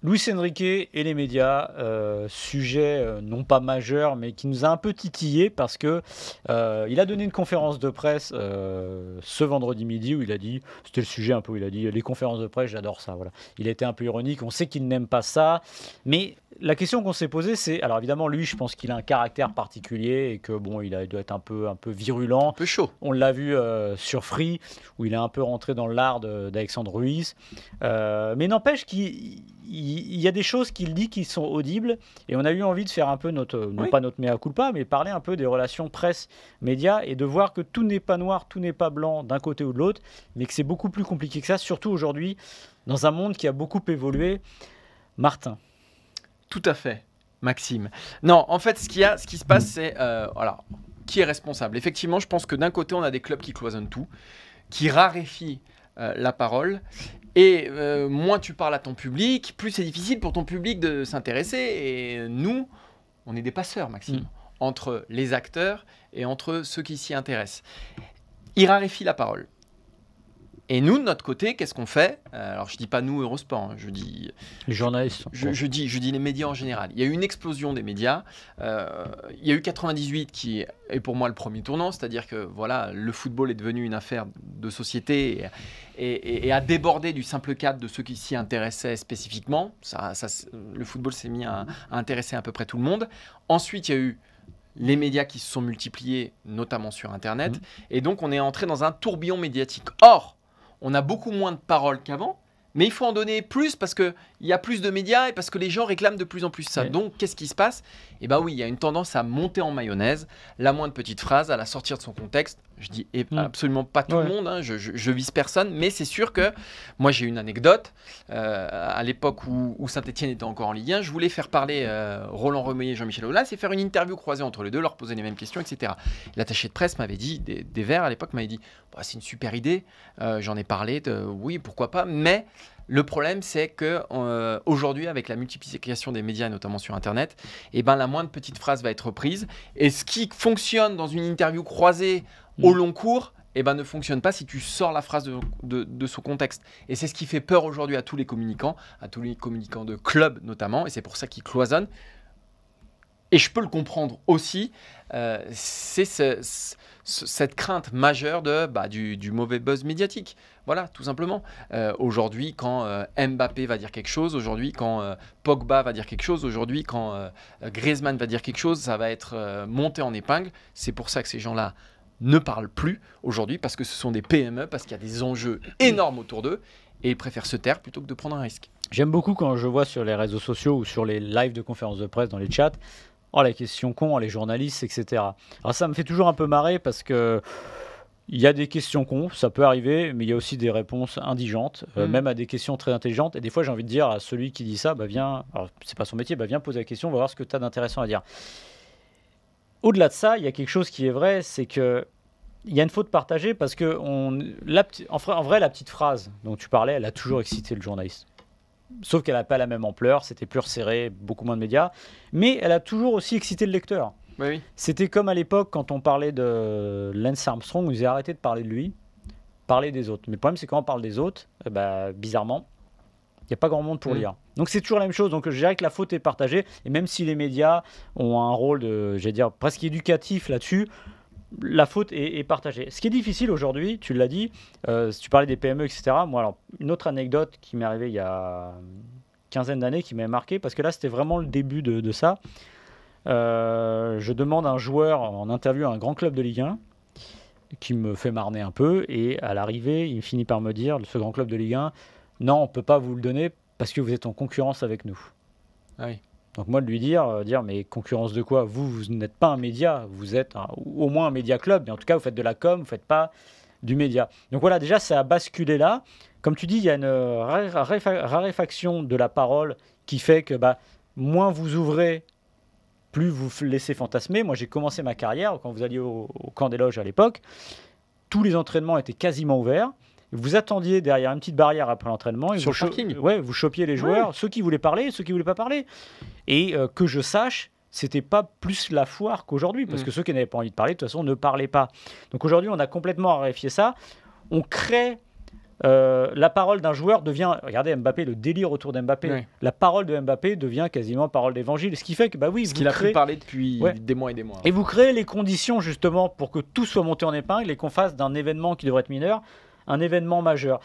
Luis Enrique et les médias, sujet non pas majeur, mais qui nous a un peu titillé parce que il a donné une conférence de presse ce vendredi midi où il a dit, c'était le sujet un peu où il a dit les conférences de presse, j'adore ça. Voilà. Il a été un peu ironique, on sait qu'il n'aime pas ça, mais la question qu'on s'est posée, c'est, alors évidemment lui, je pense qu'il a un caractère particulier et que bon, il doit être un peu virulent. Un peu chaud. On l'a vu sur Free où il est un peu rentré dans l'art d'Alexandre Ruiz, mais n'empêche qu'il y a des choses qu'il dit qui sont audibles et on a eu envie de faire un peu non pas notre mea culpa, mais parler un peu des relations presse-médias et de voir que tout n'est pas noir, tout n'est pas blanc d'un côté ou de l'autre, mais que c'est beaucoup plus compliqué que ça, surtout aujourd'hui, dans un monde qui a beaucoup évolué. Martin. Tout à fait, Maxime. Non, en fait, ce qui se passe, c'est... voilà, qui est responsable ? Effectivement, je pense que d'un côté, on a des clubs qui cloisonnent tout, qui raréfient la parole. Et moins tu parles à ton public, plus c'est difficile pour ton public de s'intéresser. Et nous, on est des passeurs, Maxime, entre les acteurs et entre ceux qui s'y intéressent. Ils raréfient la parole. Et nous, de notre côté, qu'est-ce qu'on fait ? Alors, je ne dis pas nous, Eurosport, hein, je dis... Les journalistes. Je dis les médias en général. Il y a eu une explosion des médias. Il y a eu 98 qui est pour moi le premier tournant, c'est-à-dire que voilà, le football est devenu une affaire de société et a débordé du simple cadre de ceux qui s'y intéressaient spécifiquement. Le football s'est mis à intéresser à peu près tout le monde. Ensuite, il y a eu les médias qui se sont multipliés, notamment sur Internet. Et donc, on est entré dans un tourbillon médiatique. Or, on a beaucoup moins de paroles qu'avant, mais il faut en donner plus parce qu'il y a plus de médias et parce que les gens réclament de plus en plus ça. Ouais. Donc, qu'est-ce qui se passe ? Eh bien oui, il y a une tendance à monter en mayonnaise, la moindre petite phrase, à la sortir de son contexte. Je dis absolument pas tout le monde, hein, je vise personne, mais c'est sûr que moi j'ai une anecdote. À l'époque où Saint-Etienne était encore en Ligue 1, je voulais faire parler Roland Remeillet et Jean-Michel Aulas et faire une interview croisée entre les deux, leur poser les mêmes questions, etc. L'attaché de presse m'avait dit, des Verts à l'époque m'avait dit bah, c'est une super idée, j'en ai parlé, oui pourquoi pas, mais le problème, c'est que aujourd'hui, avec la multiplication des médias, notamment sur Internet, eh ben, la moindre petite phrase va être reprise. Et ce qui fonctionne dans une interview croisée au long cours, eh ben, ne fonctionne pas si tu sors la phrase de son contexte. Et c'est ce qui fait peur aujourd'hui à tous les communicants de clubs notamment, et c'est pour ça qu'ils cloisonnent. Et je peux le comprendre aussi, c'est cette crainte majeure du mauvais buzz médiatique. Voilà, tout simplement. Aujourd'hui, quand Mbappé va dire quelque chose, aujourd'hui, quand Pogba va dire quelque chose, aujourd'hui, quand Griezmann va dire quelque chose, ça va être monté en épingle. C'est pour ça que ces gens-là ne parlent plus aujourd'hui, parce que ce sont des PME, parce qu'il y a des enjeux énormes autour d'eux, et ils préfèrent se taire plutôt que de prendre un risque. J'aime beaucoup quand je vois sur les réseaux sociaux ou sur les lives de conférences de presse dans les chats, oh la question con, les journalistes, etc. Alors ça me fait toujours un peu marrer parce que il y a des questions cons, ça peut arriver, mais il y a aussi des réponses indigentes, même à des questions très intelligentes. Et des fois, j'ai envie de dire à celui qui dit ça, bah viens, alors c'est pas son métier, bah viens poser la question, on va voir ce que tu as d'intéressant à dire. Au-delà de ça, il y a quelque chose qui est vrai, c'est que il y a une faute partagée parce que en vrai, la petite phrase dont tu parlais, elle a toujours excité le journaliste. Sauf qu'elle n'a pas la même ampleur, c'était plus resserré, beaucoup moins de médias, mais elle a toujours aussi excité le lecteur. Oui. C'était comme à l'époque quand on parlait de Lance Armstrong, on disait arrêtez de parler de lui, parlez des autres. Mais le problème c'est quand on parle des autres, bizarrement, il n'y a pas grand monde pour lire. Donc c'est toujours la même chose, donc je dirais que la faute est partagée, et même si les médias ont un rôle presque éducatif là-dessus, la faute est partagée. Ce qui est difficile aujourd'hui, tu l'as dit, si tu parlais des PME, etc. Moi, alors, une autre anecdote qui m'est arrivée il y a une quinzaine d'années qui m'a marqué, parce que là, c'était vraiment le début de ça. Je demande à un joueur en interview à un grand club de Ligue 1 qui me fait marner un peu, et à l'arrivée, il finit par me dire, ce grand club de Ligue 1, non, on ne peut pas vous le donner parce que vous êtes en concurrence avec nous. Ah oui. Donc moi de lui dire mais concurrence de quoi ? Vous n'êtes pas un média, vous êtes au moins un média club, mais en tout cas vous faites de la com, vous ne faites pas du média. Donc voilà, déjà ça a basculé là. Comme tu dis, il y a une raréfaction de la parole qui fait que moins vous ouvrez, plus vous laissez fantasmer. Moi j'ai commencé ma carrière, quand vous alliez au camp des loges à l'époque, tous les entraînements étaient quasiment ouverts. Vous attendiez derrière une petite barrière après l'entraînement et sur le parking. Vous chopiez les joueurs, ceux qui voulaient parler, ceux qui voulaient pas parler. Et que je sache, c'était pas plus la foire qu'aujourd'hui, parce que ceux qui n'avaient pas envie de parler, de toute façon, ne parlaient pas. Donc aujourd'hui, on a complètement raréfié ça. On crée la parole d'un joueur devient, regardez Mbappé, le délire autour d'Mbappé, Oui. la parole de Mbappé devient quasiment parole d'évangile, ce qui fait que Ce qu'il a pu parler depuis Ouais. des mois et des mois. Et vous créez les conditions justement pour que tout soit monté en épingle et qu'on fasse d'un événement qui devrait être mineur un événement majeur.